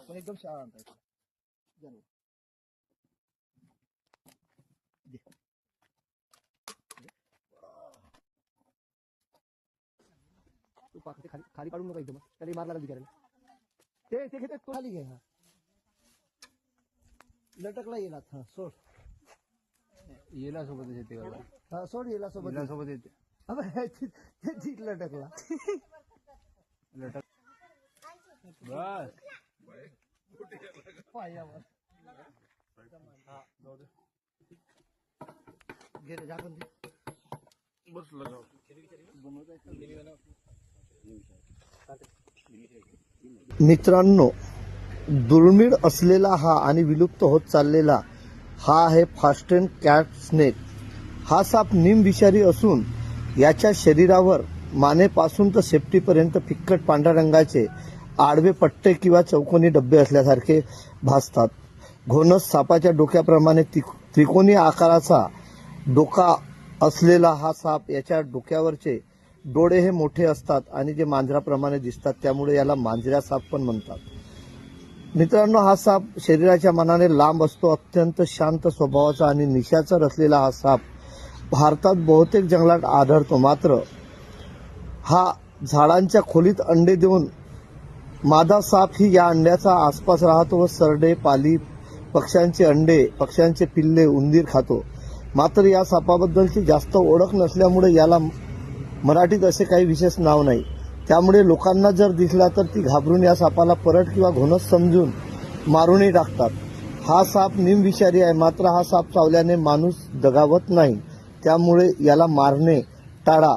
पण एकदम शांत आहे. तू पाकते खाली खाली काढून नका एकदम, त्याला मार लागला बिचारायला. ते घेते तो खाली घे. हा लटकला येला. हा सोड. येला सोबत येते का? हा सोड. येला सोबत येते. अबे ठीक लटकला. लटक बस पायावर गेले झाकून दे. मित्रांनो, दुर्मिळ असलेला हा आणि विलुप्त होत चाललेला हा आहे फास्टन कॅट स्नेक. हा साप निमविषारी असून याच्या शरीरावर मानेपासून तर शेपटीपर्यंत फिक्कट पांढऱ्या रंगाचे आडवे पट्टे किंवा चौकोनी डब्बे असल्यासारखे भासतात. घोणस सापाच्या डोक्याप्रमाणे त्रिकोणी आकाराचा डोका असलेला हा साप, याच्या डोक्यावरचे डोळे हे मोठे असतात आणि जे मांजराप्रमाणे दिसतात, त्यामुळे याला मांजऱ्या साप पण म्हणतात. मित्रांनो, हा साप शरीराच्या मानाने लांब असतो. अत्यंत शांत स्वभावाचा आणि निशाचर असलेला हा साप भारतात बहुतेक जंगलात आढळतो. मात्र हा झाडांच्या खोलीत अंडे देऊन मादा साप ही या अंड्याचा आसपास राहतो व सरडे, पाली, पक्ष्यांचे अंडे, पक्ष्यांचे पिल्ले, उंदीर खातो. मात्र या सापाबद्दलची जास्त ओळख नसल्यामुळे याला मराठीत असे काही विशेष नाव नाही. त्यामुळे लोकांना जर दिसला तर ती घाबरून या सापाला परट किंवा घोणस समजून मारूनही टाकतात. हा साप निमविषारी आहे. मात्र हा साप चावल्याने माणूस दगावत नाही. त्यामुळे याला मारणे टाळा.